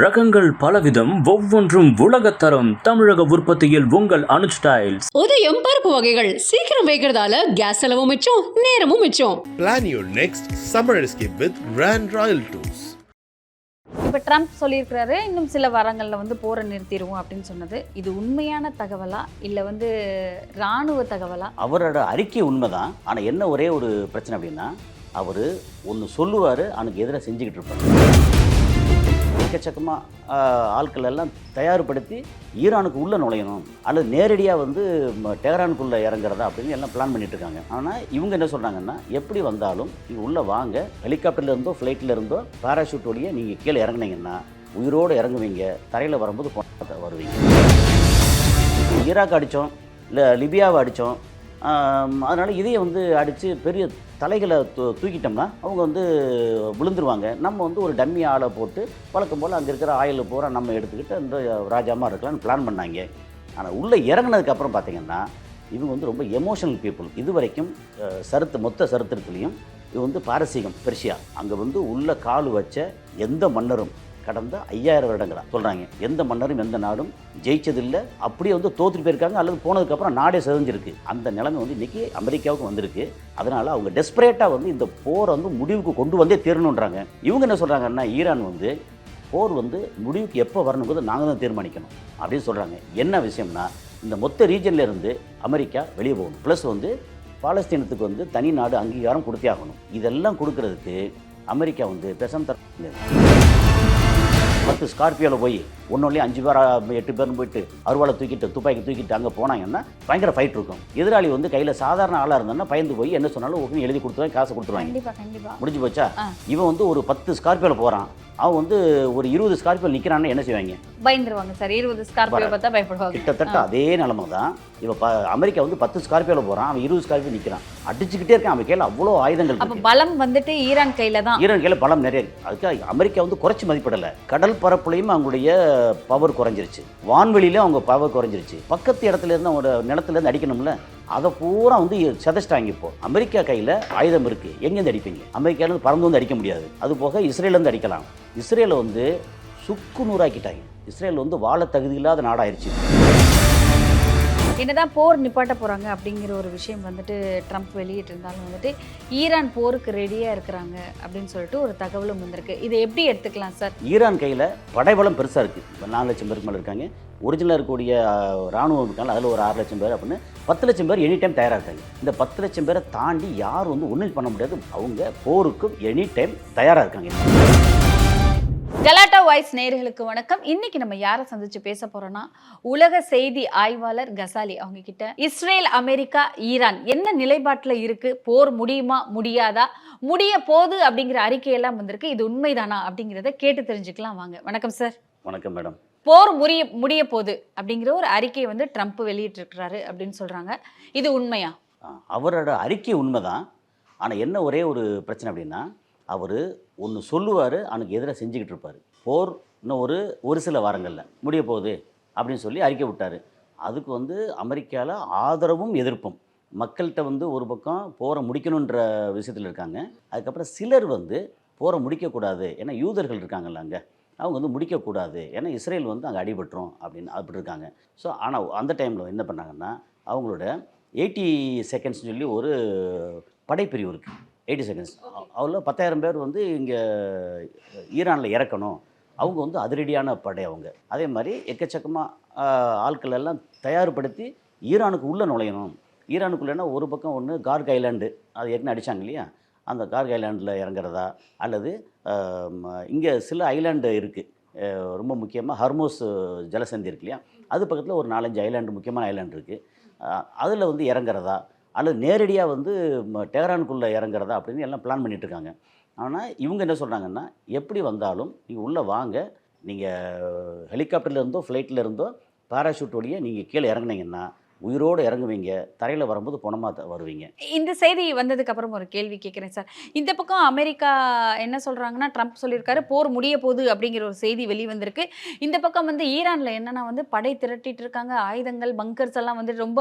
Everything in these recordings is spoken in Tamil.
ரகங்கள் பலவிதம், ஒவ்வொன்றும் உலகத்தரம். தமிழக உற்பத்தியில் உங்கள் அனுஜ் ஸ்டைல்ஸ். உதயம் பருப்பு வகைகள் சீக்கிரம் வைக்கிறதால கேஸ் செலவும் மிச்சம், நேரமும் மிச்சம். Plan your next summer escape with Grand Royal Tours. இப்போ ட்ரம்ப் சொல்லியிருக்கிறாரு, இன்னும் சில வாரங்களில் போரை நிறுத்திடுவோம் அப்படின்னு சொன்னது. இது உண்மையான தகவலா இல்லை இராணுவ தகவலா? அவரோட அறிக்கை உண்மைதான். ஆனால் என்ன ஒரே ஒரு பிரச்சனை அப்படின்னா, அவர் ஒன்று சொல்லுவார், அவனுக்கு எதிராக செஞ்சுக்கிட்டு இருப்பார். எக்கச்சக்கமாக ஆட்கள் எல்லாம் தயார்படுத்தி ஈரானுக்கு உள்ளே நுழையணும் அல்லது நேரடியாக டெஹரானுக்குள்ளே இறங்குறதா அப்படின்னு எல்லாம் பிளான் பண்ணிட்டு இருக்காங்க. ஆனால் இவங்க என்ன சொல்கிறாங்கன்னா, எப்படி வந்தாலும் நீங்கள் உள்ளே வாங்க, ஹெலிகாப்டர்ல இருந்தோ ஃப்ளைட்டில் இருந்தோ பேராஷூட் வழியாக நீங்கள் கீழே இறங்குனீங்கன்னா உயிரோடு இறங்குவீங்க, தரையில் வரும்போது வருவீங்க. ஈராக் அடித்தோம், இல்லை லிபியாவை அடித்தோம், அதனால் இதையை அடித்து பெரிய தலைகளை தூக்கிட்டோம்னா அவங்க விழுந்துருவாங்க. நம்ம ஒரு டம்மி ஆளை போட்டு வழக்கம் போல் அங்கே இருக்கிற ஆயில் பூரா நம்ம எடுத்துக்கிட்டு அந்த ராஜாமாக இருக்கலாம்னு பிளான் பண்ணாங்க. ஆனால் உள்ளே இறங்கினதுக்கப்புறம் பார்த்திங்கன்னா இவங்க ரொம்ப எமோஷனல் பீப்புள். இது வரைக்கும் மொத்த சரித்திரத்துலேயும் இது பாரசீகம், பெர்ஷியா, அங்கே உள்ள கால் வச்ச எந்த மன்னரும் கடந்த 5000 வருடங்களா சொல்கிறாங்க, எந்த மன்னரும் எந்த நாடும் ஜெயிச்சதில்லை. அப்படியே தோற்றுட்டு போயிருக்காங்க அல்லது போனதுக்கப்புறம் நாடே செதஞ்சிருக்கு. அந்த நிலைமை இன்றைக்கி அமெரிக்காவுக்கு வந்திருக்கு. அதனால் அவங்க டெஸ்பரேட்டாக இந்த போரை முடிவுக்கு கொண்டு வந்தே தீரணுன்றாங்க. இவங்க என்ன சொல்கிறாங்கன்னா, ஈரான் போர் முடிவுக்கு எப்போ வரணுங்கிறது நாங்கள் தான் தீர்மானிக்கணும் அப்படின்னு சொல்கிறாங்க. என்ன விஷயம்னா, இந்த மொத்த ரீஜனில் இருந்து அமெரிக்கா வெளியே போகணும், ப்ளஸ் பாலஸ்தீனத்துக்கு தனி நாடு அங்கீகாரம் கொடுத்தே ஆகணும். இதெல்லாம் கொடுக்கறதுக்கு அமெரிக்கா பேசாம 10 ஸ்கார்பியோவில் போய் ஒன்றுலேயே 5 பேர் 8 பேர்னு போயிட்டு அருவாளை தூக்கிட்டு துப்பாக்கி தூக்கிட்டு அங்கே போனாங்கன்னா பயங்கர ஃபைட் இருக்கும். எதிராளி கையில் சாதாரண ஆளாக இருந்தாங்கன்னா பயந்து போய் என்ன சொன்னாலும் ஓகே எழுதி கொடுத்துருவாங்க, காசு கொடுத்துருவாங்க, முடிஞ்சு போச்சா. இவன் ஒரு 10 ஸ்கார்பியோவில் போகிறான், அவன் ஒரு 20 ஸ்கார்பியோவில் நிற்கிறான்னு என்ன செய்வாங்க? பயந்துருவாங்க சார். 20 ஸ்கார்பியோ பார்த்தா பயப்படுவாங்க. கிட்டத்தட்ட அதே நிலமை தான். இவன் அமெரிக்கா 10 ஸ்கார்பியோவில் போகிறான், அவன் 20 ஸ்கார்பியோ நிற்கிறான், அடிச்சுக்கிட்டே இருக்கான். அவன் கையில் அவ்வளோ ஆயுதங்கள். அப்போ பலம் ஈரான் கையில் தான். ஈரான் கையில் பலம் நிறைய இருக்குது. அதுக்காக அமெரிக்கா குறைச்சி மதிப்பிடலை. கடல் பரப்புலையும் அவங்களுடைய பவர் குறைஞ்சிருச்சு, வான்வெளியிலும் அவங்க பவர் குறைஞ்சிருச்சு. பக்கத்து இடத்துல இருந்து அவங்களோட நிலத்துலேருந்து அடிக்கணும்ல, அதை பூரா செதச்சிட்டாங்க. இப்போ அமெரிக்கா கையில் ஆயுதம் இருக்குது, எங்கேருந்து அடிப்பீங்க? அமெரிக்காவிலேருந்து பறந்து அடிக்க முடியாது. அது போக இஸ்ரேலேருந்து அடிக்கலாம். இஸ்ரேலை சுக்கு நூறாக்கிட்டாங்க. இஸ்ரேல் வாழ தகுதி இல்லாத நாடாயிருச்சு. என்னதான் போர் நிப்பாட்ட போகிறாங்க அப்படிங்கிற ஒரு விஷயம் ட்ரம்ப் வெளியிட்டிருந்தாலும் ஈரான் போருக்கு ரெடியாக இருக்கிறாங்க அப்படின்னு சொல்லிட்டு ஒரு தகவலும் வந்திருக்கு. இதை எப்படி எடுத்துக்கலாம் சார்? ஈரான் கையில் படைபலம் பெருசாக இருக்குது. 4 லட்சம் பேருக்கு மேலே இருக்காங்க. ஒரிஜினலாக இருக்கக்கூடிய இராணுவம் இருக்காங்க, அதில் ஒரு 6 லட்சம் பேர் அப்படின்னு 10 லட்சம் பேர் எனி டைம் தயாராக இருக்காங்க. இந்த 10 லட்சம் பேரை தாண்டி யார் ஒன்றும் பண்ண முடியாது. அவங்க போருக்கும் எனி டைம் தயாராக இருக்காங்க. கலாட்டா வாய்ஸ் நேயர்களுக்கு வணக்கம். இன்னைக்கு நம்ம யாரை சந்திச்சு பேச போறோம்னா, உலக செய்தி ஆய்வாளர் கசாலி அவங்க கிட்ட இஸ்ரேல், அமெரிக்கா, ஈரான் என்ன நிலைப்பாட்டில் இருக்கு, போர் முடியுமா முடியாதா, முடிய போகுது அப்படிங்கிற அறிக்கையெல்லாம் வந்திருக்கு. இது உண்மைதானா அப்படிங்கிறத கேட்டு தெரிஞ்சுக்கலாம் வாங்க. வணக்கம் சார். வணக்கம் மேடம். போர் முடிய போகுது அப்படிங்கிற ஒரு அறிக்கையை ட்ரம்ப் வெளியிட்டிருக்கிறாரு அப்படின்னு சொல்றாங்க. இது உண்மையா? அவரோட அறிக்கை உண்மைதான். ஆனால் என்ன ஒரே ஒரு பிரச்சனை அப்படின்னா, அவர் ஒன்று சொல்லுவார், அவனுக்கு எதிராக செஞ்சுக்கிட்டு இருப்பார். போர் இன்னும் ஒரு சில வாரங்களில் முடிய போகுது அப்படின்னு சொல்லி அறிக்கை விட்டார். அதுக்கு அமெரிக்காவில் ஆதரவும் எதிர்ப்பும். மக்கள்கிட்ட ஒரு பக்கம் போரை முடிக்கணுன்ற விஷயத்தில் இருக்காங்க. அதுக்கப்புறம் சிலர் போரை முடிக்கக்கூடாது, ஏன்னா யூதர்கள் இருக்காங்கல்ல அங்கே, அவங்க முடிக்கக்கூடாது, ஏன்னா இஸ்ரேல் அங்கே அடிபட்டுரும் அப்படின்னு அப்படி இருக்காங்க. ஸோ ஆனால் அந்த டைமில் என்ன பண்ணாங்கன்னா, அவங்களோட 80 செகண்ட்ஸ்னு சொல்லி ஒரு படைப்பிரிவு இருக்குது. 80 செகண்ட்ஸ் அவ்வளோ 10,000 பேர் இங்கே ஈரானில் இறக்கணும். அவங்க அதிரடியான படை. அவங்க அதே மாதிரி எக்கச்சக்கமாக ஆட்கள் எல்லாம் தயார்படுத்தி ஈரானுக்கு உள்ளே நுழையணும். ஈரானுக்குள்ளேனா ஒரு பக்கம் ஒன்று கார்க் ஐலாண்டு, அது ஏற்கனவே அடித்தாங்க இல்லையா, அந்த கார்க் ஐலாண்டில் இறங்குறதா, அல்லது இங்கே சில ஐலாண்டு இருக்குது. ரொம்ப முக்கியமாக ஹர்மோஸ் ஜலசந்தி இருக்கு இல்லையா, அது பக்கத்தில் ஒரு 4-5 ஐலாண்டு, முக்கியமான ஐலாண்டு இருக்குது. அதில் இறங்குறதா அல்லது நேரடியாக டெஹரானுக்குள்ளே இறங்குறதா அப்படின்னு எல்லாம் பிளான் பண்ணிகிட்ருக்காங்க. ஆனால் இவங்க என்ன சொல்கிறாங்கன்னா, எப்படி வந்தாலும் நீங்கள் உள்ளே வாங்க, நீங்கள் ஹெலிகாப்டரில் இருந்தோ ஃப்ளைட்டில் இருந்தோ பேராஷூட் வழியாக நீங்கள் கீழே இறங்குனீங்கன்னா உயிரோடு இறங்குவீங்க, தரையில் வரும்போது பணமாக வருவீங்க. இந்த செய்தி வந்ததுக்கு அப்புறம் ஒரு கேள்வி கேட்குறேன் சார். இந்த பக்கம் அமெரிக்கா என்ன சொல்றாங்கன்னா, ட்ரம்ப் சொல்லியிருக்காரு போர் முடிய போகுது அப்படிங்கிற ஒரு செய்தி வெளிவந்திருக்கு. இந்த பக்கம் வந்து ஈரான்ல என்னன்னா வந்து படை திரட்டிட்டு இருக்காங்க, ஆயுதங்கள் பங்கர்ஸ் எல்லாம் வந்து ரொம்ப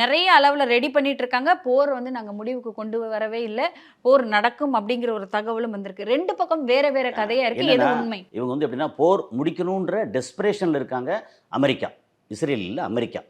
நிறைய அளவில் ரெடி பண்ணிட்டு இருக்காங்க. போர் வந்து நாங்கள் முடிவுக்கு கொண்டு வரவே இல்லை, போர் நடக்கும் அப்படிங்கிற ஒரு தகவலும் வந்திருக்கு. ரெண்டு பக்கம் வேற வேற கதையா இருக்கு. எது உண்மை? இவங்க வந்து எப்படின்னா போர் முடிக்கணுன்ற டெஸ்பிரேஷனில் இருக்காங்க. அமெரிக்கா, இஸ்ரேல் இல்லை, அமெரிக்கா.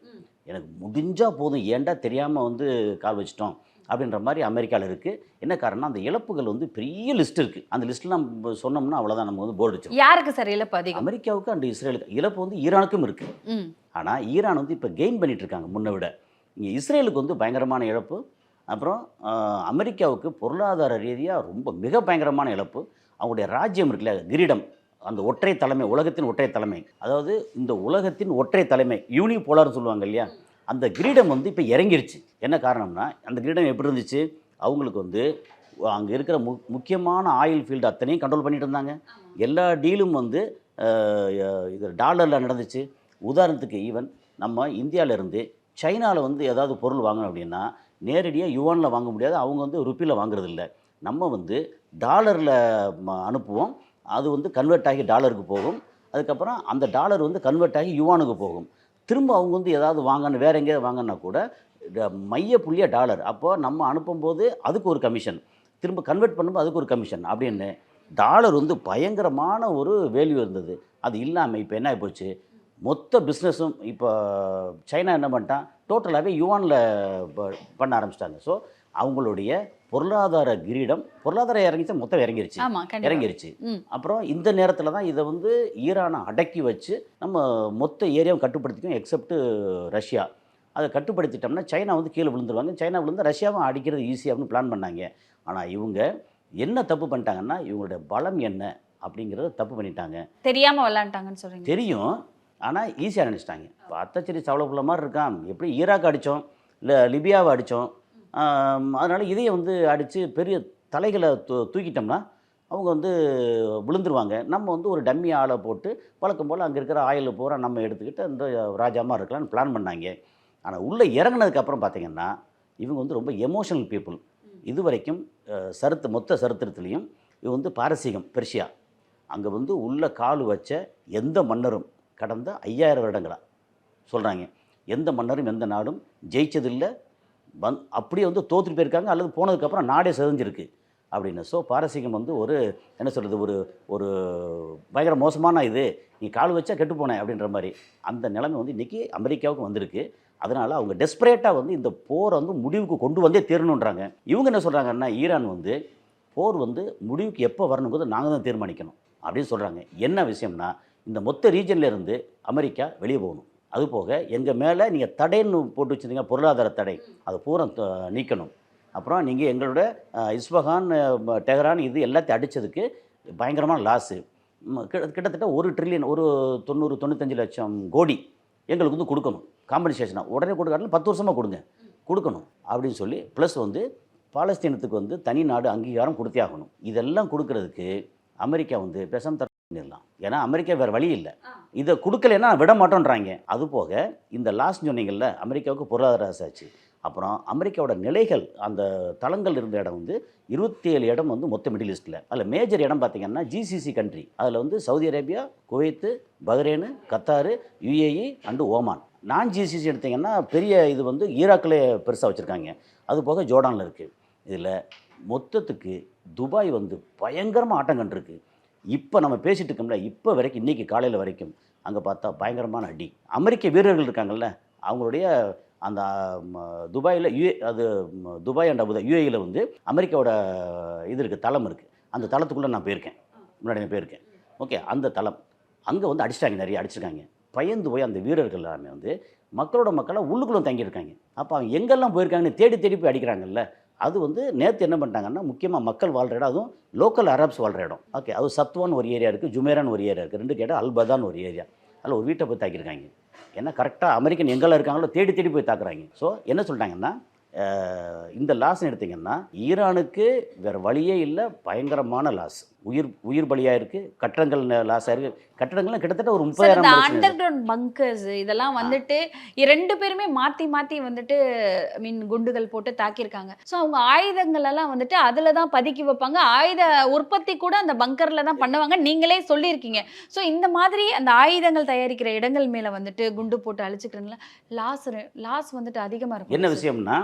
எனக்கு முடிஞ்சால் போதும், ஏன்டா தெரியாமல் வந்து கால் வச்சிட்டோம் அப்படின்ற மாதிரி அமெரிக்காவில் இருக்குது. என்ன காரணம்னா அந்த இழப்புகள் வந்து பெரிய லிஸ்ட் இருக்குது. அந்த லிஸ்ட்டில் நம்ம சொன்னோம்னா அவ்வளோதான், நம்ம வந்து போர்டு வச்சிடும். யாருக்கு சார் இழப்பு அதிகம்? அமெரிக்காவுக்கு அண்ட் இஸ்ரேலுக்கு. இழப்பு வந்து ஈரானுக்கும் இருக்குது. ஆனால் ஈரான் வந்து இப்போ கெயின் பண்ணிட்டு இருக்காங்க முன்னை விட. இங்கே இஸ்ரேலுக்கு வந்து பயங்கரமான இழப்பு. அப்புறம் அமெரிக்காவுக்கு பொருளாதார ரீதியாக ரொம்ப மிக பயங்கரமான இழப்பு. அவங்களுடைய ராஜ்யம் இருக்குல்ல, கிரீடம், அந்த ஒற்றை தலைமை, உலகத்தின் ஒற்றை தலைமை, அதாவது இந்த உலகத்தின் ஒற்றை தலைமை யூனிபோலார்னு சொல்லுவாங்க இல்லையா, அந்த கிரீடம் வந்து இப்போ இறங்கிருச்சு. என்ன காரணம்னா அந்த கிரீடம் எப்படி இருந்துச்சு, அவங்களுக்கு வந்து அங்கே இருக்கிற முக்கியமான ஆயில் ஃபீல்டு அத்தனையும் கண்ட்ரோல் பண்ணிட்டு இருந்தாங்க. எல்லா டீலும் வந்து இது டாலரில் நடந்துச்சு. உதாரணத்துக்கு ஈவன் நம்ம இந்தியாவிலேருந்து சைனாவில் வந்து ஏதாவது பொருள் வாங்கணும் அப்படின்னா நேரடியாக யுவானில் வாங்க முடியாது, அவங்க வந்து ருப்பியில் வாங்குறது இல்லை. நம்ம வந்து டாலரில் அனுப்புவோம், அது வந்து கன்வெர்ட் ஆகி டாலருக்கு போகும். அதுக்கப்புறம் அந்த டாலர் வந்து கன்வெர்ட் ஆகி யுவானுக்கு போகும். திரும்ப அவங்க வந்து ஏதாவது வாங்கணும், வேறு எங்கேயாவது வாங்கினா கூட மைய புள்ளியாக டாலர். அப்போது நம்ம அனுப்பும்போது அதுக்கு ஒரு கமிஷன், திரும்ப கன்வெர்ட் பண்ணும்போது அதுக்கு ஒரு கமிஷன் அப்படின்னு டாலர் வந்து பயங்கரமான ஒரு வேல்யூ இருந்தது. அது இல்லாமல் இப்போ என்ன ஆகிப்போச்சு, மொத்த பிஸ்னஸும் இப்போ சைனா என்ன பண்ணிட்டான், டோட்டலாகவே யுவானில் பண்ண ஆரம்பிச்சிட்டாங்க. ஸோ அவங்களுடைய பொருளாதார கிரீடம், பொருளாதாரம் இறங்கிச்சா மொத்தம் இறங்கிருச்சு. அப்புறம் இந்த நேரத்தில் தான் இதை வந்து ஈரானை அடக்கி வச்சு நம்ம மொத்த ஏரியாவை கட்டுப்படுத்திக்கும், எக்ஸப்ட் ரஷ்யா. அதை கட்டுப்படுத்திட்டோம்னா சைனா வந்து கீழே விழுந்துருவாங்க. சைனா விழுந்து ரஷ்யாவும் அடிக்கிறது ஈஸியாகனு பிளான் பண்ணாங்க. ஆனால் இவங்க என்ன தப்பு பண்ணிட்டாங்கன்னா, இவங்களுடைய பலம் என்ன அப்படிங்கிறத தப்பு பண்ணிட்டாங்க. தெரியாமல் விளாண்டாங்கன்னு சொல்கிறீங்க? தெரியும், ஆனால் ஈஸியாக நினச்சிட்டாங்க. இப்போ அத்தச்சரி சவளப்புள்ள மாதிரி இருக்கான், எப்படி ஈராக் அடித்தோம், இல்லை லிபியாவை அடித்தோம், அதனால் இதையை வந்து அடித்து பெரிய தலைகளை தூக்கிட்டோம்னா அவங்க வந்து விழுந்துருவாங்க. நம்ம வந்து ஒரு டம்மி ஆளை போட்டு வழக்கம் போல் அங்கே இருக்கிற ஆயில் பூரா நம்ம எடுத்துக்கிட்டு அந்த ராஜாமாக இருக்கலாம்னு பிளான் பண்ணாங்க. ஆனால் உள்ளே இறங்கினதுக்கப்புறம் பார்த்திங்கன்னா இவங்க வந்து ரொம்ப எமோஷனல் பீப்புள். இது வரைக்கும் மொத்த சரித்திரத்துலேயும் இவங்க வந்து பாரசீகம், பெர்ஷியா, அங்கே வந்து உள்ள கால் வச்ச எந்த மன்னரும் கடந்த 5000 வருடங்களா சொல்கிறாங்க, எந்த மன்னரும் எந்த நாடும் ஜெயிச்சதில்லை, அப்படியே வந்து தோற்றுட்டு போயிருக்காங்க, அல்லது போனதுக்கப்புறம் நாடே செதஞ்சிருக்கு அப்படின்னு. ஸோ பாரசீகம் வந்து ஒரு என்ன சொல்கிறது, ஒரு பயங்கர மோசமான இது, நீ கால் வச்சா கெட்டு போனேன் அப்படின்ற மாதிரி அந்த நிலைமை வந்து இன்றைக்கி அமெரிக்காவுக்கு வந்திருக்கு. அதனால் அவங்க டெஸ்பரேட்டாக வந்து இந்த போரை வந்து முடிவுக்கு கொண்டு வந்தே தீரணுன்றாங்க. இவங்க என்ன சொல்கிறாங்கன்னா, ஈரான் வந்து போர் வந்து முடிவுக்கு எப்போ வரணுங்கிறது நாங்கள் தான் தீர்மானிக்கணும் அப்படின்னு சொல்கிறாங்க. என்ன விஷயம்னா, இந்த மொத்த ரீஜன்லேருந்து அமெரிக்கா வெளியே போகணும். அதுபோக எங்கள் மேலே நீங்கள் தடைன்னு போட்டு வச்சுருந்தீங்க, பொருளாதார தடை, அதை பூரா நீக்கணும். அப்புறம் நீங்கள் எங்களோட இஸ்பஹான், டெஹரான் இது எல்லாத்தையும் அடித்ததுக்கு பயங்கரமான லாஸு, கிட்டத்தட்ட 1 ட்ரில்லியன், ஒரு 90-95 லட்சம் கோடி எங்களுக்கு வந்து கொடுக்கணும் காம்பன்சேஷனாக. உடனே கொடுக்காட்டில் 10 வருஷமாக கொடுக்கணும் அப்படின்னு சொல்லி, ப்ளஸ் வந்து பாலஸ்தீனத்துக்கு வந்து தனி நாடு அங்கீகாரம் கொடுத்தே ஆகணும். இதெல்லாம் கொடுக்கறதுக்கு அமெரிக்கா வந்து பேசாமல் பண்ணிடலாம். ஏன்னா அமெரிக்கா வேறு வழி இல்லை, இதை கொடுக்கலைன்னா விட மாட்டோன்றாங்க. அதுபோக இந்த லாஸ்ட் சொன்னீங்கள்ல, அமெரிக்காவுக்கு பொருளாதார ஆச்சு. அப்புறம் அமெரிக்காவோட நிலைகள், அந்த தளங்கள் இருந்த இடம் வந்து 27 இடம் வந்து மொத்த மிடில் ஈஸ்ட்டில். அதில் மேஜர் இடம் பார்த்திங்கன்னா ஜிசிசி கண்ட்ரி. அதில் வந்து Saudi Arabia, Kuwait, Bahrain, Qatar, UAE and Oman. நான் ஜிசிசி எடுத்திங்கன்னா பெரிய இது வந்து ஈராக்கில் பெருசாக வச்சுருக்காங்க. அது போக ஜோர்டானில் இருக்குது. இதில் மொத்தத்துக்கு துபாய் வந்து பயங்கரமாக ஆட்டம் கண்டிருக்கு. இப்போ நம்ம பேசிகிட்டு இருக்கோம்ல, இப்போ வரைக்கும் இன்றைக்கி காலையில் வரைக்கும் அங்கே பார்த்தா பயங்கரமான அடி. அமெரிக்க வீரர்கள் இருக்காங்கல்ல, அவங்களுடைய அந்த துபாயில் அது துபாய் அண்ட் அபுதாபி யுஏஇயில் வந்து அமெரிக்காவோட இது இருக்குது, தளம் இருக்குது. அந்த தளத்துக்குள்ளே நான் போயிருக்கேன், முன்னாடி போயிருக்கேன். ஓகே, அந்த தளம் அங்கே வந்து அடிச்சிட்டாங்க, நிறைய அடிச்சிருக்காங்க. பயந்து போய் அந்த வீரர்கள் எல்லாமே வந்து மக்களாக உள்ளுக்குள்ளே தங்கியிருக்காங்க. அப்போ அவங்க எங்கெல்லாம் போயிருக்காங்கன்னு தேடி போய் அடிக்கிறாங்கல்ல. அது வந்து நேற்று என்ன பண்ணிட்டாங்கன்னா, முக்கியமாக மக்கள் வாழ்கிற இடம், அதுவும் லோக்கல் அரப்ஸ் வாழ்கிற இடம். ஓகே, அது சத்வான் ஒரு ஏரியா இருக்குது, ஜுமேரான் ஒரு ஏரியா இருக்குது, 2 கேட்டால் அல்பதான் ஒரு ஏரியா. அதில் ஒரு வீட்டை போய் தாக்கியிருக்காங்க. ஏன்னா கரெக்டாக அமெரிக்கன் எங்கெல்லாம் இருக்காங்களோ தேடி போய் தாக்குறாங்க. ஸோ என்ன சொல்லிட்டாங்கன்னா, இந்த லாஸ்ன்னு எடுத்திங்கன்னா ஈரானுக்கு வேறு வழியே இல்லை, பயங்கரமான லாஸ். உயிர் பலியாக இருக்குது, கட்டடங்கள் லாஸ் ஆயிருக்கு. கட்டடங்கள்லாம் கிட்டத்தட்ட ஒரு சார், இந்த 30,000 அண்டர் கிரவுண்ட் பங்கர்ஸ் இதெல்லாம் வந்துட்டு ரெண்டு பேருமே மாத்தி மாத்தி வந்துட்டு குண்டுகள் போட்டு தாக்கியிருக்காங்க. ஸோ அவங்க ஆயுதங்கள் எல்லாம் வந்துட்டு அதுல தான் பதுக்கி வைப்பாங்க. ஆயுத உற்பத்தி கூட அந்த பங்கர்ல தான் பண்ணுவாங்க, நீங்களே சொல்லியிருக்கீங்க. ஸோ இந்த மாதிரி அந்த ஆயுதங்கள் தயாரிக்கிற இடங்கள் மேல வந்துட்டு குண்டு போட்டு அழிச்சுக்கிறதுல லாஸ் வந்துட்டு அதிகமா இருக்கும். என்ன விஷயம்னா,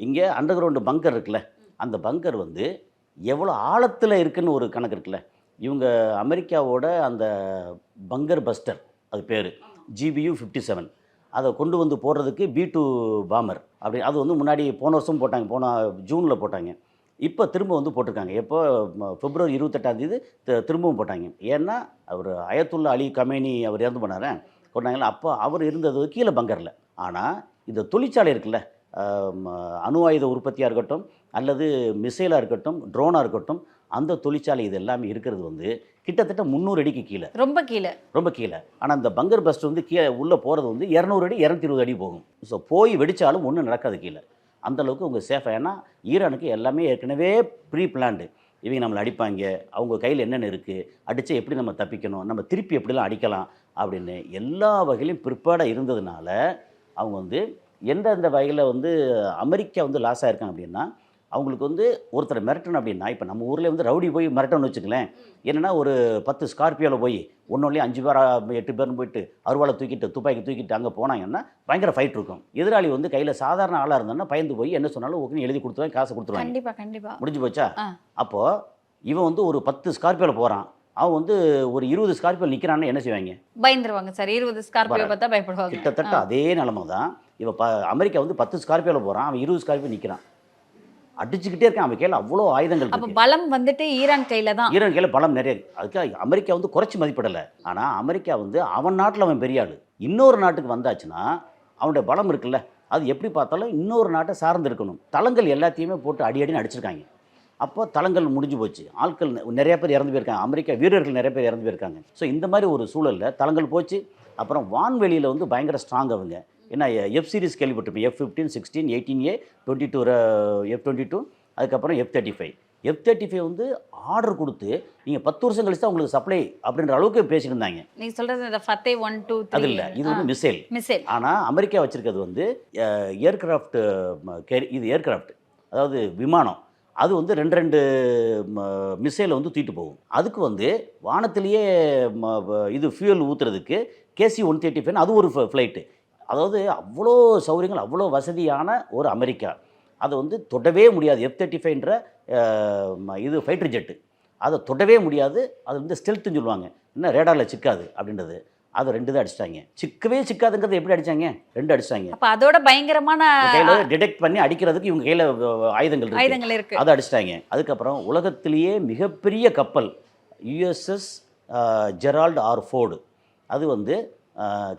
இங்கே அண்டர் கிரவுண்டு பங்கர் இருக்குல்ல, அந்த பங்கர் வந்து எவ்வளோ ஆழத்தில் இருக்குன்னு ஒரு கணக்கு இருக்குல்ல. இவங்க அமெரிக்காவோட அந்த பங்கர் பஸ்டர், அது பேர் GBU-57, அதை கொண்டு வந்து போடுறதுக்கு B-2 பாமர் அப்படி, அது வந்து முன்னாடி போன வருஷம் போட்டாங்க, போன ஜூனில் போட்டாங்க. இப்போ திரும்ப வந்து போட்டிருக்காங்க. எப்போ February 28 திரும்பவும் போட்டாங்க. ஏன்னா அவர் அயத்துல்லா அலி கமேனி அவர் இறந்து போனார் கொண்டாங்களா, அப்போ அவர் இருந்தது கீழே பங்கரில். ஆனால் இந்த தொழிற்சாலை இருக்குல்ல, அணு ஆயுத உற்பத்தியாக இருக்கட்டும் அல்லது மிசைலாக இருக்கட்டும் ட்ரோனாக இருக்கட்டும், அந்த தொழிற்சாலை இது எல்லாமே இருக்கிறது வந்து கிட்டத்தட்ட 300 அடிக்கு கீழே, ரொம்ப கீழே. ஆனால் அந்த பங்கர் பஸ்ட் வந்து கீழே உள்ளே போகிறது வந்து 200 அடி 220 அடி போகும். ஸோ போய் வெடித்தாலும் ஒன்றும் நடக்காது கீழே. அந்தளவுக்கு அவங்க சேஃபாக. ஏன்னா ஈரானுக்கு எல்லாமே ஏற்கனவே ப்ரீ பிளான்டு. இவங்க நம்மளை அடிப்பாங்க, அவங்க கையில் என்னென்ன இருக்குது, அடித்தா எப்படி நம்ம தப்பிக்கணும், நம்ம திருப்பி எப்படிலாம் அடிக்கலாம் அப்படின்னு எல்லா வகையிலையும் ப்ரிப்பேர்டாக இருந்ததுனால அவங்க வந்து எந்தெந்த வகையில் வந்து அமெரிக்கா வந்து லாஸ் ஆகிருக்காங்க அப்படின்னா, அவங்களுக்கு வந்து ஒருத்தரை மிரட்டணும் அப்படின்னா, இப்போ நம்ம ஊரில் வந்து ரவுடி போய் மிரட்டணும்னு வச்சுக்கலேன். என்னென்னா ஒரு 10 ஸ்கார்பியோவில் போய் ஒன்றுலேயே 5 பேர் 8 பேர்னு போயிட்டு அருவாளை தூக்கிட்டு துப்பாக்கி தூக்கிட்டு அங்கே போனாங்கன்னா பயங்கர ஃபைட் இருக்கும். எதிராளி வந்து கையில் சாதாரண ஆளாக இருந்தாங்கன்னா பயந்து போய் என்ன சொன்னாலும் ஓகே எழுதி கொடுத்துருவாங்க, காசு கொடுத்துருவாங்க. கண்டிப்பாக முடிஞ்சு போச்சா. அப்போது இவன் வந்து ஒரு 10 ஸ்கார்பியோவில் போகிறான், அவன் வந்து ஒரு 20 ஸ்கார்பியோ நிற்கிறான்னு என்ன செய்வாங்க? பயந்துருவாங்க சார். 20 ஸ்கார்பியோ பார்த்தா பயப்படுவாங்க. கிட்டத்தட்ட அதே நிலைமை தான். இவன் அமெரிக்கா வந்து 10 ஸ்கார்பியோவில் போகிறான், அவன் 20 ஸ்கார்பியோ நிற்கிறான், அடிச்சுக்கிட்டே இருக்கான். அவன் கையில் அவ்வளோ ஆயுதங்கள். அப்போ பலம் வந்துட்டு ஈரான் கையில் தான். ஈரான் கையில் பலம் நிறைய. அதுக்காக அமெரிக்கா வந்து குறைச்சி மதிப்பிடலை. ஆனால் அமெரிக்கா வந்து அவன் நாட்டில் அவன் பெரிய ஆள், இன்னொரு நாட்டுக்கு வந்தாச்சுன்னா அவனுடைய பலம் இருக்குல்ல, அது எப்படி பார்த்தாலும் இன்னொரு நாட்டை சார்ந்து இருக்கணும். தளங்கள் எல்லாத்தையுமே போட்டு அடின்னு அடிச்சிருக்காங்க. அப்போ தளங்கள் முடிஞ்சு போச்சு, ஆட்கள் நிறைய பேர் இறந்து போயிருக்காங்க, அமெரிக்கா வீரர்கள் நிறைய பேர் இறந்து போயிருக்காங்க. ஸோ இந்த மாதிரி ஒரு சூழலில் தளங்கள் போச்சு. அப்புறம் வான்வெளியில் வந்து பயங்கர ஸ்ட்ராங் அவங்க. ஏன்னா F series கேள்விப்பட்டிருப்பேன், F-15, 16, 18A, 22, F-22, அதுக்கப்புறம் F-35. F-35 வந்து ஆர்டர் கொடுத்து நீங்கள் 10 வருஷம் கழிச்சு தான் உங்களுக்கு சப்ளை அப்படின்ற அளவுக்கு பேசியிருந்தாங்க. நீங்கள் சொல்கிறது இந்த ஃபத்தே 1, 2, 3 அது இல்லை, இது வந்து மிசைல். ஆனால் அமெரிக்கா வச்சுருக்கிறது வந்து ஏர்கிராஃப்ட் இது ஏர்கிராஃப்ட், அதாவது விமானம். அது வந்து 2 மிசைலை வந்து தூக்கிட்டு போகும். அதுக்கு வந்து வானத்திலேயே இது ஃபியூல் ஊற்றுறதுக்கு KC-135 அது ஒரு ஃப்ளைட்டு. அதாவது அவ்வளோ சௌகரியங்கள், அவ்வளோ வசதியான ஒரு அமெரிக்கா. அதை வந்து தொடவே முடியாது. F-35ன்ற இது ஃபைட்டர் ஜெட்டு, அதை தொடவே முடியாது. அது வந்து ஸ்டெல்த்துன்னு சொல்லுவாங்க, இன்னும் ரேடாரில் சிக்காது அப்படின்றது. அதை 2 தான் அடிச்சிட்டாங்க. சிக்கவே சிக்காதுங்கிறது எப்படி அடித்தாங்க? 2 அடிச்சிட்டாங்க. அப்போ அதோட பயங்கரமான கையில் டிடெக்ட் பண்ணி அடிக்கிறதுக்கு இவங்க கையில் ஆயுதங்கள் இருக்குது, அதை அடிச்சிட்டாங்க. அதுக்கப்புறம் உலகத்திலேயே மிகப்பெரிய கப்பல் USS ஜெரால்ட் R. ஃபோர்டு, அது வந்து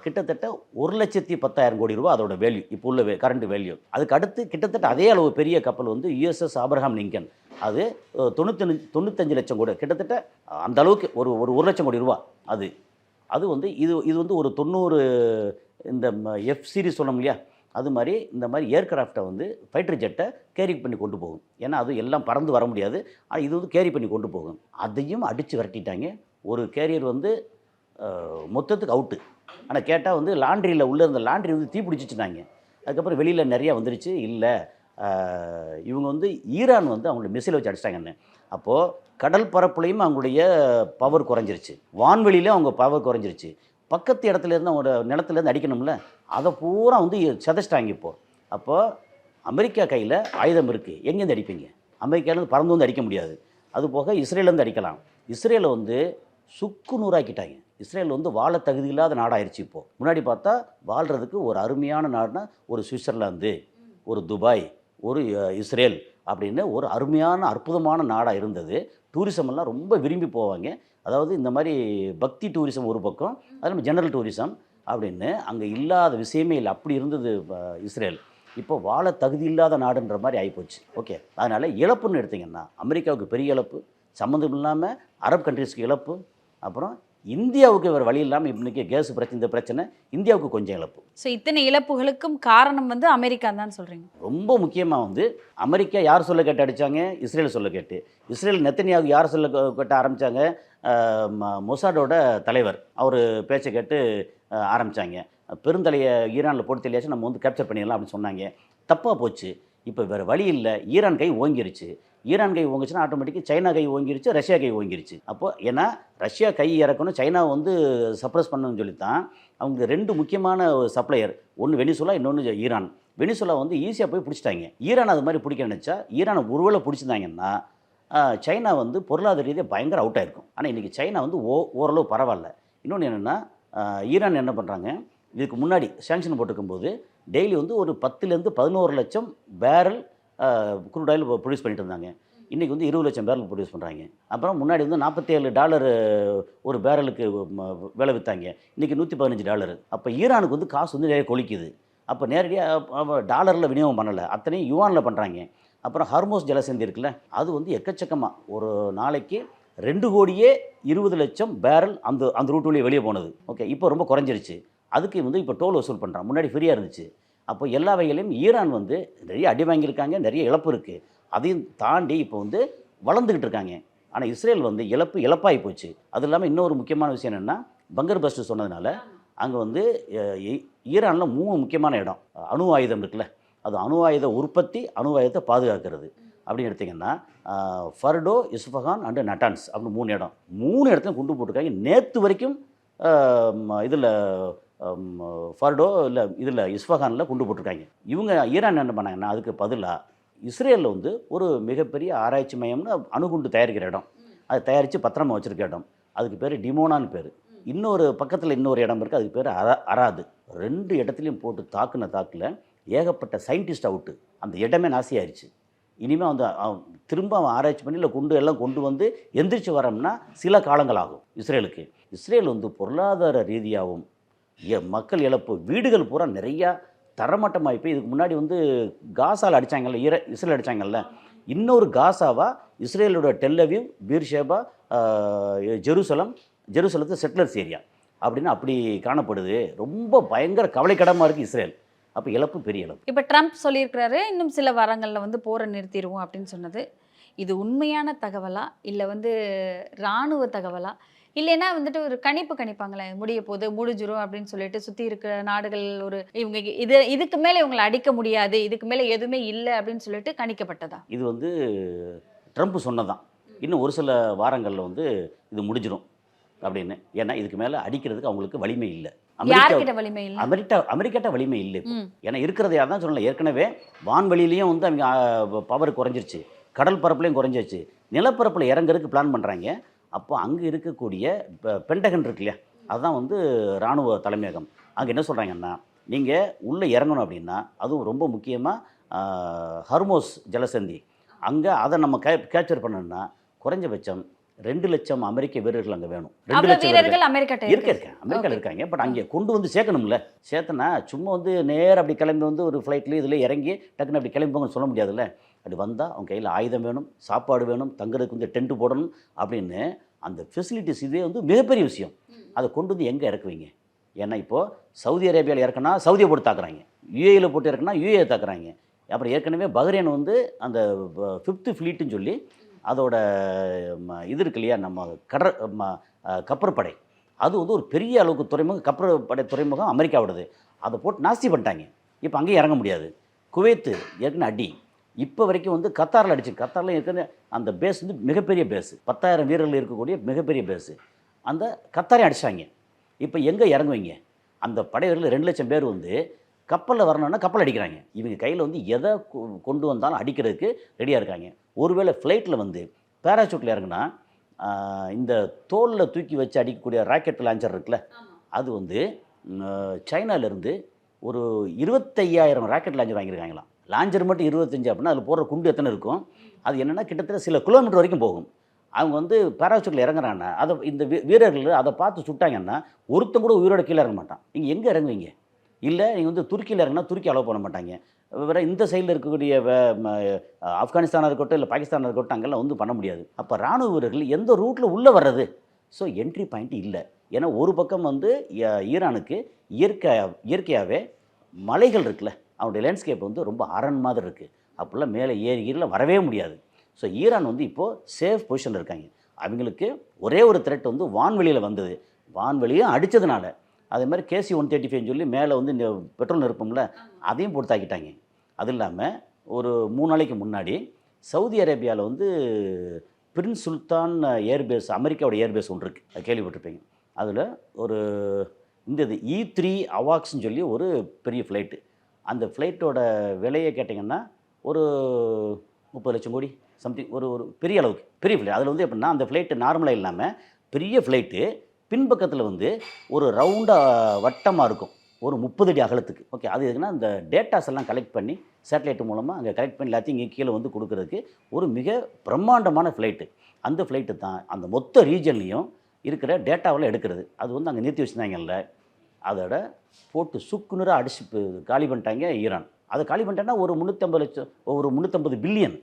கிட்டத்தட்ட 1,10,000 கோடி ரூபா அதோட வேல்யூ, இப்போ உள்ள கரண்ட் வேல்யூ. அதுக்கு அடுத்து கிட்டத்தட்ட அதே அளவு பெரிய கப்பல் வந்து USS ஆப்ரஹாம் லிங்கன், அது 95 லட்சம் கோடி, கிட்டத்தட்ட அந்த அளவுக்கு ஒரு 1 லட்சம் கோடி ரூபா. அது வந்து இது வந்து ஒரு 90 இந்த F சீரிஸ் சொன்னோம் இல்லையா, அது மாதிரி இந்த மாதிரி ஏர்கிராஃப்டை வந்து ஃபைட்டர் ஜெட்டை கேரி பண்ணி கொண்டு போகும். ஏன்னா அது எல்லாம் பறந்து வர முடியாது, ஆனால் இது வந்து கேரி பண்ணி கொண்டு போகும். அதையும் அடித்து விரட்டிட்டாங்க. ஒரு கேரியர் வந்து மொத்தத்துக்கு அவுட்டு. ஆனால் கேட்டால் வந்து லாண்ட்ரியில் உள்ள இருந்த லாண்ட்ரி வந்து தீ பிடிச்சிச்சுனாங்க. அதுக்கப்புறம் வெளியில் நிறையா வந்துருச்சு. இல்லை இவங்க வந்து ஈரான் வந்து அவங்களோட மிசைலை வச்சு அடிச்சிட்டாங்கன்னு. அப்போது கடல் பரப்புலையும் அவங்களுடைய பவர் குறைஞ்சிருச்சு, வான்வெளியிலும் அவங்க பவர் குறைஞ்சிருச்சு. பக்கத்து இடத்துலேருந்து அவங்களோட நிலத்துலேருந்து அடிக்கணும்ல, அதை பூரா வந்து செதச்சிட்டாங்க. அப்போது அமெரிக்கா கையில் ஆயுதம் இருக்குது, எங்கேருந்து அடிப்பீங்க? அமெரிக்காவிலேருந்து பறந்து வந்து அடிக்க முடியாது. அதுபோக இஸ்ரேலேருந்து அடிக்கலாம். இஸ்ரேலை வந்து சுக்கு நூறாக்கிட்டாங்க. இஸ்ரேல் வந்து வாழ தகுதி இல்லாத நாடாயிருச்சு. இப்போது முன்னாடி பார்த்தா வாழ்கிறதுக்கு ஒரு அருமையான நாடுனா ஒரு சுவிட்சர்லாந்து, ஒரு துபாய், ஒரு இஸ்ரேல் அப்படின்னு ஒரு அருமையான அற்புதமான நாடாக இருந்தது. டூரிசமெல்லாம் ரொம்ப விரும்பி போவாங்க. அதாவது இந்த மாதிரி பக்தி டூரிசம் ஒரு பக்கம், அது நம்ம ஜெனரல் டூரிசம் அப்படின்னு அங்கே இல்லாத விஷயமே இல்லை, அப்படி இருந்தது இஸ்ரேல். இப்போ வாழ தகுதி இல்லாத நாடுன்ற மாதிரி ஆகிப்போச்சு. ஓகே, அதனால் இழப்புன்னு எடுத்திங்கன்னா அமெரிக்காவுக்கு பெரிய இழப்பு, சம்மந்தம் இல்லாமல் அரப் கண்ட்ரீஸ்க்கு இழப்பு, அப்புறம் இந்தியாவுக்கு வேறு வழி இல்லாமல் இன்றைக்கி கேஸ் பிரச்சனை, இந்த பிரச்சனை இந்தியாவுக்கு கொஞ்சம் இழப்பு. ஸோ இத்தனை இழப்புகளுக்கும் காரணம் வந்து அமெரிக்கா தான் சொல்றீங்க. ரொம்ப முக்கியமாக வந்து அமெரிக்கா யார் சொல்ல கேட்டு அடித்தாங்க? இஸ்ரேல் சொல்ல கேட்டு. இஸ்ரேல் நெத்தனியாவுக்கு யார் சொல்ல கேட்டு ஆரம்பித்தாங்க? மொசாடோட தலைவர் அவர் பேச்சை கேட்டு ஆரம்பித்தாங்க. பெருந்தலையை ஈரானில் போட்டு தெரியாச்சும் நம்ம வந்து கேப்சர் பண்ணிடலாம் அப்படின்னு சொன்னாங்க. தப்பாக போச்சு. இப்போ வேறு வழி இல்லை, ஈரான் கை ஓங்கிருச்சு. ஈரான் கை ஓங்கிச்சுன்னா ஆட்டோமேட்டிக்காக சைனா கை ஓங்கிருச்சு, ரஷ்யா கை ஓங்கிருச்சு. அப்போ ஏன்னா ரஷ்யா கை இறக்கணும், சைனா வந்து சப்ரஸ் பண்ணணும்னு சொல்லித்தான் அவங்க 2 முக்கியமான சப்ளையர், ஒன்று வெனிசுலா, இன்னொன்று ஈரான். வெனிசுலா வந்து ஈஸியாக போய் பிடிச்சிட்டாங்க. ஈரான் அது மாதிரி பிடிக்க நினச்சா ஈரானை ஒருவேளை பிடிச்சிருந்தாங்கன்னா சைனா வந்து பொருளாதார ரீதியாக பயங்கர அவுட் ஆகிருக்கும். ஆனால் இன்றைக்கி சைனா வந்து ஓரளவு பரவாயில்ல. இன்னொன்று என்னென்னா ஈரான் என்ன பண்ணுறாங்க, இதுக்கு முன்னாடி சேங்ஷன் போட்டிருக்கும்போது டெய்லி வந்து ஒரு 10 to 11 லட்சம் பேரல் க்ரூட் ஆயில் ப்ரொடியூஸ் பண்ணிட்டு இருந்தாங்க. இன்றைக்கி வந்து 20 லட்சம் பேரல் ப்ரொடியூஸ் பண்ணுறாங்க. அப்புறம் முன்னாடி வந்து $47 ஒரு பேரலுக்கு விலை விற்றாங்க. இன்றைக்கி $115. அப்போ ஈரானுக்கு வந்து காசு வந்து நிறைய கொளிக்குது. அப்போ நேரடியாக டாலரில் விநியோகம் பண்ணலை, அத்தனையும் யுவானில் பண்ணுறாங்க. அப்புறம் ஹார்மோஸ் ஜலசந்தி இருக்குல்ல, அது வந்து எக்கச்சக்கமாக ஒரு நாளைக்கு 2,20,00,000 பேரல் அந்த ரூட் வழியே வெளியே போனது. ஓகே, இப்போ ரொம்ப குறைஞ்சிருச்சு. அதுக்கு வந்து இப்போ டோல் வசூல் பண்ணுறான். முன்னாடி ஃப்ரீயாக இருந்துச்சு. அப்போ எல்லா வகையிலையும் ஈரான் வந்து நிறைய அடி வாங்கியிருக்காங்க, நிறைய இழப்பு இருக்குது. அதையும் தாண்டி இப்போ வந்து வளர்ந்துக்கிட்டு இருக்காங்க. ஆனால் இஸ்ரேல் வந்து இழப்பாகி போச்சு. அது இல்லாமல் இன்னொரு முக்கியமான விஷயம் என்னென்னா, பங்கர் பஸ்ட் சொன்னதுனால அங்கே வந்து ஈரானில் 3 முக்கியமான இடம். அணு ஆயுதம் இருக்குல்ல, அது அணு ஆயுத உற்பத்தி, அணு ஆயுதத்தை பாதுகாக்கிறது அப்படின்னு எடுத்திங்கன்னா ஃபர்டோ, இஸ்ஃபஹான் அண்டு நட்டான்ஸ் அப்படின்னு 3 இடம். 3 இடத்துலையும் குண்டு போட்டிருக்காங்க. நேற்று வரைக்கும் இதில் ஃபர்டோ இல்லை இதில் இஸ்ஃபஹானில் குண்டு போட்டிருக்காங்க. இவங்க ஈரான் என்ன பண்ணாங்கன்னா அதுக்கு பதிலாக இஸ்ரேலில் வந்து ஒரு மிகப்பெரிய ஆராய்ச்சி மையம்னு அணுகுண்டு தயாரிக்கிற இடம், அதை தயாரித்து பத்திரமா வச்சுருக்க இடம், அதுக்கு பேர் டிமோனான்னு பேர். இன்னொரு பக்கத்தில் இன்னொரு இடம் இருக்குது, அதுக்கு பேர் அராது. 2 இடத்துலையும் போட்டு தாக்கில் ஏகப்பட்ட சயின்டிஸ்ட் அவுட்டு. அந்த இடமே நாசியாயிருச்சு. இனிமேல் வந்து திரும்ப அவன் ஆராய்ச்சி பண்ணி இல்லை குண்டு எல்லாம் கொண்டு வந்து எந்திரிச்சு வரோம்னா சில காலங்கள் ஆகும் இஸ்ரேலுக்கு. இஸ்ரேல் வந்து பொருளாதார ரீதியாகவும் மக்கள் இழப்பு, வீடுகள் பூரா நிறையா தரமட்டமாக. இப்போ இதுக்கு முன்னாடி வந்து காசாவில் அடித்தாங்கல்ல, இஸ்ரேல் அடித்தாங்கல்ல, இன்னொரு காசாவா இஸ்ரேலோட டெல்லவிவ், பீர்ஷேபா, ஜெருசலத்து செட்டிலர்ஸ் ஏரியா அப்படின்னு அப்படி காணப்படுது. ரொம்ப பயங்கர கவலைக்கிடமாக இருக்குது இஸ்ரேல். அப்போ இழப்பு பெரிய இழப்பு. இப்போ ட்ரம்ப் சொல்லியிருக்கிறாரு இன்னும் சில வாரங்களில் வந்து போரை நிறுத்திடுவோம் அப்படின்னு சொன்னது. இது உண்மையான தகவலா இல்லை வந்து இராணுவ தகவலா, இல்லைன்னா வந்துட்டு ஒரு கணிப்பாங்களே முடிய போது முடிஞ்சிரும் அப்படின்னு சொல்லிட்டு சுற்றி இருக்கிற நாடுகள் ஒரு இவங்க இதுக்கு மேலே இவங்களை அடிக்க முடியாது, இதுக்கு மேலே எதுவுமே இல்லை அப்படின்னு சொல்லிட்டு கணிக்கப்பட்டதா? இது வந்து ட்ரம்ப் சொன்னதான். இன்னும் ஒரு சில வாரங்களில் வந்து இது முடிஞ்சிடும் அப்படின்னு. ஏன்னா இதுக்கு மேலே அடிக்கிறதுக்கு அவங்களுக்கு வலிமை இல்லை. யார்கிட்ட வலிமை இல்லை? அமெரிக்காட்ட வலிமை இல்லை. ஏன்னா இருக்கிறது யார் தான் சொல்லல. ஏற்கனவே வான்வெளியிலையும் வந்து அவங்க பவர் குறைஞ்சிருச்சு, கடல் பரப்புலையும் குறைஞ்சிருச்சு, நிலப்பரப்பில் இறங்குறதுக்கு பிளான் பண்ணுறாங்க. அப்போ அங்கே இருக்கக்கூடிய பென்டகன் இருக்கு இல்லையா, அதுதான் வந்து இராணுவ தலைமையகம். அங்கே என்ன சொல்கிறாங்கன்னா, நீங்கள் உள்ளே இறங்கணும் அப்படின்னா அதுவும் ரொம்ப முக்கியமாக ஹார்மோஸ் ஜலசந்தி, அங்கே அதை நம்ம கேப்சர் பண்ணணும்னா குறைஞ்சபட்சம் 2 லட்சம் அமெரிக்க வீரர்கள் அங்கே வேணும். 2 லட்சம் வீரர்கள் அமெரிக்காவில் இருக்காங்க. பட் அங்கே கொண்டு வந்து சேர்க்கணும்ல. சேர்த்தனா சும்மா வந்து நேராக அப்படி கிளம்பி வந்து ஒரு ஃப்ளைட்லேயே இதில் இறங்கி டக்குன்னு அப்படி கிளம்பிப்பாங்கன்னு சொல்ல முடியாதுல்ல. அப்படி வந்தால் அவங்க கையில் ஆயுதம் வேணும், சாப்பாடு வேணும், தங்குறதுக்கு வந்து டென்ட்டு போடணும் அப்படின்னு. அந்த ஃபெசிலிட்டிஸ் இதே வந்து மிகப்பெரிய விஷயம். அதை கொண்டு வந்து எங்கே இறக்குவீங்க? ஏன்னா இப்போது சவுதி அரேபியாவில் இறக்குனா சவுதியை போட்டு தாக்குறாங்க, யுஏயில் போட்டு இறக்குனா யுஏ தாக்குறாங்க. அப்புறம் ஏற்கனவே பஹ்ரைன் வந்து அந்த 5th ஃப்ளீட்டுன்னு சொல்லி அதோட இது இருக்கு இல்லையா, நம்ம கப்பற்படை, அது வந்து ஒரு பெரிய அளவுக்கு துறைமுகம், கப்பற்படை துறைமுகம் அமெரிக்காவோடது. அதை போட்டு நாஸ்தி பண்ணிட்டாங்க. இப்போ அங்கேயும் இறங்க முடியாது. குவைத்து ஏற்கனவே அடி. இப்போ வரைக்கும் வந்து கத்தாரில் அடிச்சு, கத்தாரில் ஏற்கனவே அந்த பேஸ் வந்து மிகப்பெரிய பேஸு, 10,000 வீரர்கள் இருக்கக்கூடிய மிகப்பெரிய பேஸு, அந்த கத்தாரையும் அடித்தாங்க. இப்போ எங்கே இறங்குவீங்க? அந்த படைவர்கள் 2 லட்சம் பேர் வந்து கப்பலில் வரணும்னா கப்பல் அடிக்கிறாங்க. இவங்க கையில் வந்து எதை கொண்டு வந்தாலும் அடிக்கிறதுக்கு ரெடியாக இருக்காங்க. ஒருவேளை ஃப்ளைட்டில் வந்து பேராசூட்டில் இறங்குனா இந்த தோலில் தூக்கி வச்சு அடிக்கக்கூடிய ராக்கெட் லான்ச்சர் இருக்குல்ல, அது வந்து சைனாலேருந்து ஒரு 25,000 ராக்கெட் லான்ச்சர் வாங்கியிருக்காங்களாம். லான்ச்சர் மட்டும் 25 அப்படின்னா அதில் போடுற குண்டு எத்தனை இருக்கும்? அது என்னென்னா கிட்டத்தட்ட சில கிலோமீட்டர் வரைக்கும் போகும். அவங்க வந்து பேராசூட்டில் இறங்குறாங்கன்னா அதை இந்த வீரர்கள் அதை பார்த்து சுட்டாங்கன்னா ஒருத்தன் கூட உயிரோட கீழே இறங்க மாட்டான். நீங்கள் எங்கே இறங்குவீங்க? இல்லை நீங்கள் வந்து துருக்கியில் இறங்கினா துருக்கி அலோவ் பண்ண மாட்டாங்க. வேறு இந்த சைடில் இருக்கக்கூடிய ஆப்கானிஸ்தானாக இருக்கட்டும் இல்லை பாகிஸ்தானாக இருக்கட்டும் அங்கெல்லாம் வந்து பண்ண முடியாது. அப்போ இராணுவ வீரர்கள் எந்த ரூட்டில் உள்ளே வர்றது? ஸோ என்ட்ரி பாயிண்ட் இல்லை. ஏன்னா ஒரு பக்கம் வந்து ஈரானுக்கு இயற்கையாகவே மலைகள் இருக்குல்ல, அவனுடைய லேண்ட்ஸ்கேப் வந்து ரொம்ப அரண் மாதிரி இருக்குது. அப்படிலாம் மேலே ஏரியில் வரவே முடியாது. ஸோ ஈரான் வந்து இப்போது சேஃப் பொசிஷனில் இருக்காங்க. அவங்களுக்கு ஒரே ஒரு த்ரெட் வந்து வான்வெளியில் வந்தது. வான்வெளியும் அடித்ததுனால அதே மாதிரி KC-135 சொல்லி மேலே வந்து இந்த பெட்ரோல் நிரப்பம்ல அதையும் போட்டு தாக்கிட்டாங்க. அது இல்லாமல் ஒரு 3 நாளைக்கு முன்னாடி சவுதி அரேபியாவில் வந்து பிரின்ஸ் சுல்தான் ஏர்பேஸ், அமெரிக்காவோட ஏர்பேஸ் ஒன்று இருக்குது, அது கேள்விப்பட்டிருப்பீங்க. அதில் ஒரு இந்த E3 அவாக்ஸ்ன்னு சொல்லி ஒரு பெரிய ஃப்ளைட்டு. அந்த ஃப்ளைட்டோட விலையை கேட்டிங்கன்னா ஒரு 30 லட்சம் கோடி சம்திங், ஒரு பெரிய அளவுக்கு பெரிய ஃப்ளைட். அதில் வந்து எப்படின்னா அந்த ஃப்ளைட்டு நார்மலாக இல்லாமல் பெரிய ஃப்ளைட்டு பின்பக்கத்தில் வந்து ஒரு ரவுண்டாக வட்டமாக இருக்கும், ஒரு 30 அடி அகலத்துக்கு. ஓகே, அது எதுக்குன்னா இந்த டேட்டாஸ் எல்லாம் கலெக்ட் பண்ணி சேட்டலைட் மூலமாக அங்கே கலெக்ட் பண்ணி எல்லாத்தையும் இங்கே கீழே வந்து கொடுக்குறதுக்கு ஒரு மிக பிரம்மாண்டமான ஃப்ளைட்டு. அந்த ஃப்ளைட்டு தான் அந்த மொத்த ரீஜன்லேயும் இருக்கிற டேட்டாவில் எடுக்கிறது. அது வந்து அங்கே நிறுத்தி வச்சுருந்தாங்கல்ல, அதோட போட்டு சுக்குநூறாக அடிச்சு காலி பண்ணிட்டாங்க ஈரான். அதை காலி பண்ணிட்டாங்கன்னா ஒரு 350 லட்சம், ஒரு 350 பில்லியன்,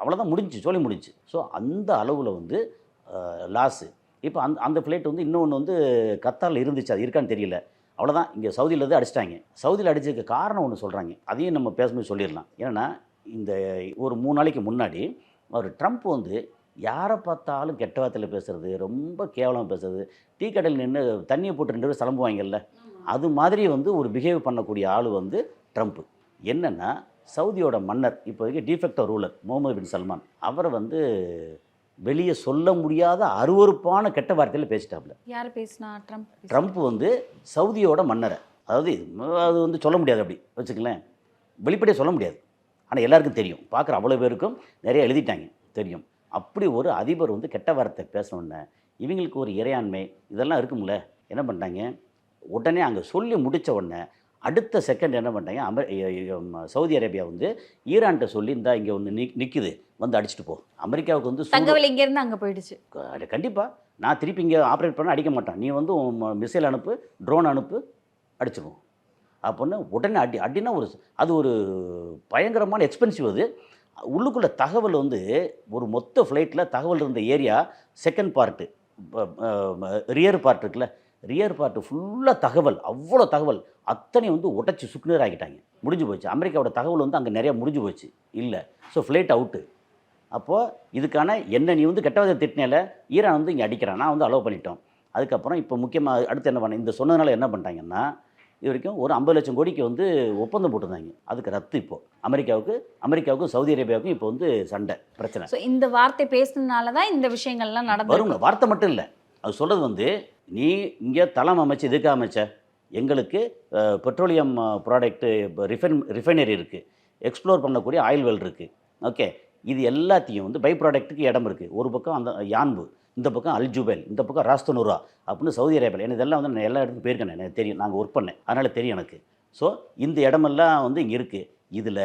அவ்வளோதான் முடிஞ்சு, சொல்லி முடிஞ்சு. ஸோ அந்த அளவில் வந்து லாஸு. இப்போ அந்த ஃப்ளைட் வந்து இன்னொன்று வந்து கத்தாரில் இருந்துச்சு, அது இருக்கான்னு தெரியல. அவ்வளோதான், இங்கே சவுதியில் தான் அடிச்சிட்டாங்க. சவுதியில் அடிச்சதுக்கு காரணம் ஒன்று சொல்கிறாங்க, அதையும் நம்ம பேசும்போது சொல்லிடலாம். ஏன்னா இந்த ஒரு 3 நாளைக்கு முன்னாடி அவர் ட்ரம்ப் வந்து யாரை பார்த்தாலும் கெட்ட வார்த்தையில் பேசுகிறது, ரொம்ப கேவலமாக பேசுறது, டீ கடையில் நின்று தண்ணியை போட்டு 2 பேர் சலம்புவாங்கல்ல, அது மாதிரி வந்து ஒரு பிஹேவ் பண்ணக்கூடிய ஆள் வந்து ட்ரம்ப்பு. என்னென்னா சவுதியோட மன்னர், இப்போதைக்கு டிஃபெக்டோ ரூலர் முகமது பின் சல்மான், அவரை வந்து வெளியே சொல்ல முடியாத அருவருப்பான கெட்ட வார்த்தையில் பேசிட்டாப்புல. யார் பேசினா? ட்ரம்ப் வந்து சவுதியோட மன்னரை, அதாவது அது வந்து சொல்ல முடியாது, அப்படி வச்சுக்கலேன், வெளிப்படையாக சொல்ல முடியாது. ஆனால் எல்லாருக்கும் தெரியும், பார்க்குற அவ்வளோ பேருக்கும் நிறைய எழுதிட்டாங்க தெரியும். அப்படி ஒரு அதிபர் வந்து கெட்ட வார்த்தை பேசணுன்னே இவங்களுக்கு ஒரு இறையாண்மை இதெல்லாம் இருக்கும்ல, என்ன பண்ணிட்டாங்க, உடனே அங்கே சொல்லி முடித்த உடனே அடுத்த செகண்ட் என்ன பண்ணிட்டாங்க, சவுதி அரேபியா வந்து ஈரான்கிட்ட சொல்லி இந்தா இங்கே ஒன்று நிற்குது, வந்து அடிச்சுட்டு போ. அமெரிக்காவுக்கு வந்து தங்கவேல் இங்கேருந்து அங்கே போயிடுச்சு. கண்டிப்பாக நான் திருப்பி இங்கே ஆப்ரேட் பண்ண அடிக்க மாட்டேன், நீ வந்து மிசைல் அனுப்பு, ட்ரோன் அனுப்பு, அடிச்சிடுவோம் அப்படின்னு உடனே அடினா அது ஒரு பயங்கரமான எக்ஸ்பென்சிவ். அது உள்ளுக்குள்ளே தகவல் வந்து ஒரு மொத்த ஃப்ளைட்டில் தகவல் இருந்த area second part, rear part இருக்குல்ல, ரியர் பார்ட்டு ஃபுல்லாக தகவல், அவ்வளோ தகவல் அத்தனை வந்து உடச்சி சுக்குநீர் ஆகிட்டாங்க, முடிஞ்சு போச்சு. அமெரிக்காவோட தகவல் வந்து அங்கே நிறையா முடிஞ்சு போச்சு இல்லை. So flight out. அப்போது இதுக்கான என்ன நீ வந்து கெட்டவதை திட்டினால ஈரான் வந்து இங்கே அடிக்கிறான், நான் வந்து அலோவ் பண்ணிட்டோம். அதுக்கப்புறம் இப்போ முக்கியமாக அடுத்து என்ன பண்ண, இந்த சொன்னதுனால என்ன பண்ணிட்டாங்கன்னா, இது வரைக்கும் ஒரு 50 லட்சம் கோடிக்கு வந்து ஒப்பந்தம் போட்டிருந்தாங்க, அதுக்கு ரத்து. இப்போது அமெரிக்காவுக்கும் சவுதி அரேபியாவுக்கும் இப்போ வந்து சண்டை பிரச்சனை. ஸோ இந்த வார்த்தை பேசுனதுனால தான் இந்த விஷயங்கள்லாம் நடந்து வருங்க. வார்த்தை மட்டும் இல்லை, அது சொல்கிறது வந்து நீ இங்கே தளம் அமைச்சு இதுக்கு அமைச்ச, எங்களுக்கு பெட்ரோலியம் ப்ராடக்ட்டு ரிஃபைனரி இருக்குது, எக்ஸ்ப்ளோர் பண்ணக்கூடிய ஆயில் வெல் இருக்குது, ஓகே, இது எல்லாத்தையும் வந்து பை ப்ராடக்ட்டுக்கு இடம் இருக்குது. ஒரு பக்கம் அந்த யான்பு, இந்த பக்கம் அல்ஜுபேல், இந்த பக்கம் ராஸ்தனூரா அப்படின்னு சவுதி அரேபியா. எனக்கு இதெல்லாம் வந்து நான் எல்லா இடத்துக்கும் போயிருக்கேன், எனக்கு தெரியும், நாங்கள் ஒர்க் பண்ணேன், அதனால் தெரியும் எனக்கு. ஸோ இந்த இடமெல்லாம் வந்து இங்கே இருக்குது. இதில்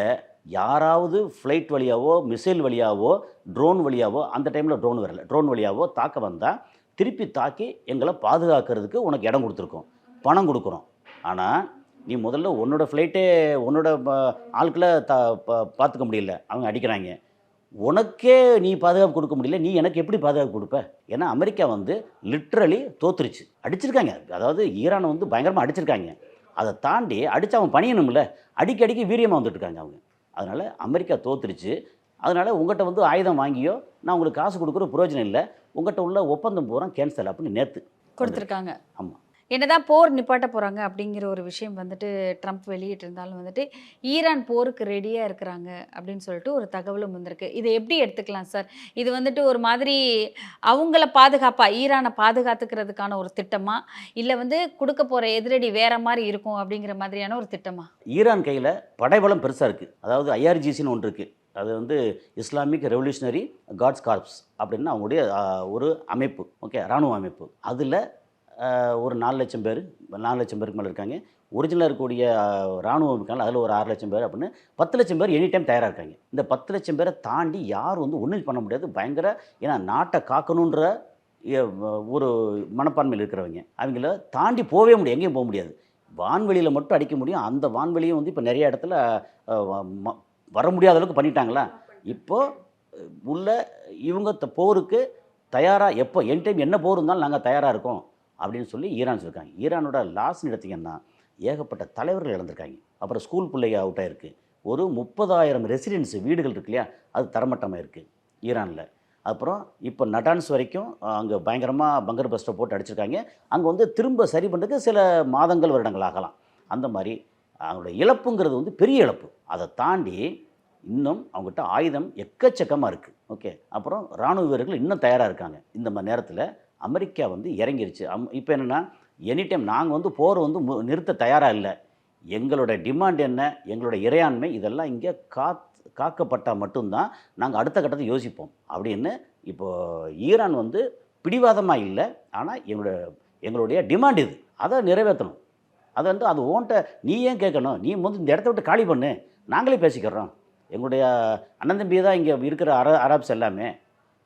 யாராவது ஃப்ளைட் வழியாவோ, மிசைல் வழியாவோ, ட்ரோன் வழியாவோ, அந்த டைமில் ட்ரோன் வரல, ட்ரோன் வழியாவோ தாக்க வந்தால் திருப்பி தாக்கி எங்களை பாதுகாக்கிறதுக்கு உனக்கு இடம் கொடுத்துருக்கோம், பணம் கொடுக்குறோம். ஆனால் நீ முதல்ல உன்னோட ஃப்ளைட்டே உன்னோட ஆட்களை பார்த்துக்க முடியல, அவங்க அடிக்கிறாங்க, உனக்கே நீ பாதுகாப்பு கொடுக்க முடியல, நீ எனக்கு எப்படி பாதுகாப்பு கொடுப்ப? ஏன்னா அமெரிக்கா வந்து லிட்ரலி தோத்துருச்சு, அடிச்சிருக்காங்க. அதாவது ஈரானை வந்து பயங்கரமாக அடிச்சிருக்காங்க. அதை தாண்டி அடித்து அவன் பணியணும்ல, அடிக்கடிக்கு வீரியமாக வந்துட்டு இருக்காங்க அவங்க. அதனால் அமெரிக்கா தோத்துருச்சு. அதனால் உங்கள்கிட்ட வந்து ஆயுதம் வாங்கியோ நான் உங்களுக்கு காசு கொடுக்குற பிரயோஜனம் இல்லை, உங்கள்கிட்ட உள்ள ஒப்பந்தம் பூரா கேன்சல் அப்படின்னு நேற்று கொடுத்துருக்காங்க. ஆமாம். என்னதான் போர் நிப்பாட்ட போகிறாங்க அப்படிங்கிற ஒரு விஷயம் வந்துட்டு ட்ரம்ப் வெளியிட்டிருந்தாலும் வந்துட்டு ஈரான் போருக்கு ரெடியாக இருக்கிறாங்க அப்படின்னு சொல்லிட்டு ஒரு தகவலும் வந்திருக்கு. இதை எப்படி எடுத்துக்கலாம் சார்? இது வந்துட்டு ஒரு மாதிரி அவங்கள ஈரானை பாதுகாத்துக்கிறதுக்கான ஒரு திட்டமா, இல்லை வந்து கொடுக்க போகிற எதிரடி வேற மாதிரி இருக்கும் அப்படிங்கிற மாதிரியான ஒரு திட்டமா? ஈரான் கையில் படைபலம் பெருசாக இருக்குது. அதாவது IRGCன்னு ஒன்று இருக்குது, அது வந்து இஸ்லாமிக் ரெவல்யூஷனரி காட்ஸ் கார்ப்ஸ் அப்படின்னு அவங்களுடைய ஒரு அமைப்பு, ஓகே, இராணுவ அமைப்பு. அதில் ஒரு 4 லட்சம் பேருக்கு மேலே இருக்காங்க. ஒரிஜினலாக இருக்கக்கூடிய இராணுவ அமைப்புகள் அதில் ஒரு 6 லட்சம் பேர் அப்படின்னு 10 லட்சம் பேர் எனி டைம் தயாராக இருக்காங்க. இந்த 10 லட்சம் பேரை தாண்டி யாரும் வந்து ஒன்றும் பண்ண முடியாது. பயங்கர, ஏன்னா நாட்டை காக்கணுன்ற ஒரு மனப்பான்மையில் இருக்கிறவங்க, அவங்கள தாண்டி போகவே முடியாது, எங்கேயும் போக முடியாது. வான்வெளியில் மட்டும் அடிக்க முடியும். அந்த வான்வெளியும் வந்து இப்போ நிறைய இடத்துல வர முடியாத அளவுக்கு பண்ணிட்டாங்களா. இப்போது உள்ள இவங்க போருக்கு தயாராக எப்போ என் டைம் என்ன போர் இருந்தாலும் நாங்கள் தயாராக இருக்கோம் அப்படின்னு சொல்லி ஈரான் சொல்லியிருக்காங்க. ஈரானோட லாஸ்ட்னு எடுத்திங்கன்னா ஏகப்பட்ட தலைவர்கள் இழந்திருக்காங்க. அப்புறம் ஸ்கூல் பிள்ளைங்க அவுட் ஆகிருக்கு. ஒரு 30,000 ரெசிடென்ஸ் வீடுகள் இருக்கு இல்லையா, அது தரமட்டமாக இருக்குது ஈரானில். அப்புறம் இப்போ நட்டான்ஸ் வரைக்கும் அங்கே பயங்கரமாக பங்கர் பஸ்ட்டை போட்டு அடிச்சிருக்காங்க. அங்கே வந்து திரும்ப சரி பண்ணுறதுக்கு சில மாதங்கள் வருடங்கள் ஆகலாம். அந்த மாதிரி அவங்களோட இழப்புங்கிறது வந்து பெரிய இழப்பு. அதை தாண்டி இன்னும் அவங்ககிட்ட ஆயுதம் எக்கச்சக்கமாக இருக்குது. ஓகே, அப்புறம் இராணுவ வீரர்கள் இன்னும் தயாராக இருக்காங்க. இந்த மாதிரி நேரத்தில் அமெரிக்கா வந்து இறங்கிருச்சு. இப்போ என்னென்னா, எனி டைம் நாங்கள் வந்து போர் வந்து நிறுத்த தயாராக இல்லை. எங்களோட டிமாண்ட் என்ன, எங்களோட இறையாண்மை இதெல்லாம் இங்கே காக்கப்பட்டால் மட்டும்தான் நாங்கள் அடுத்த கட்டத்தை யோசிப்போம் அப்படின்னு இப்போது ஈரான் வந்து பிடிவாதமாக இல்லை. ஆனால் எங்களுடைய டிமாண்ட் இது, அதை நிறைவேற்றணும். அதை வந்து அது ஓன்ட்ட நீ ஏன் கேட்கணும், நீ வந்து இந்த இடத்த விட்டு காலி பண்ணு, நாங்களே பேசிக்கிறோம். எங்களுடைய அண்ணன் தம்பி தான் இங்கே இருக்கிற அரப்ஸ் எல்லாமே,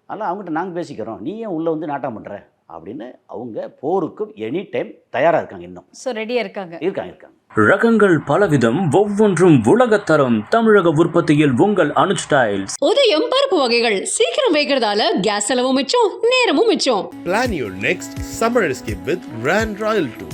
அதனால் அவங்ககிட்ட நாங்கள் பேசிக்கிறோம், நீ ஏன் உள்ளே வந்து நாட்டம் பண்ணுற அப்படின்னு அவங்க போருக்கு எனி டைம் தயாராக இருக்காங்க. இன்னும் ரெடியாக இருக்காங்க. ரகங்கள் பலவிதம், ஒவ்வொன்றும் உலகத்தரம். தமிழக உற்பத்தியில் உங்கள் அனுஜ் டைல்ஸ். உதயம் பருப்பு வகைகள் சீக்கிரம் வைக்கிறதால கேஸ் செலவும் மிச்சம், நேரமும் மிச்சம். Plan your next summer escape with Grand Royal Tour.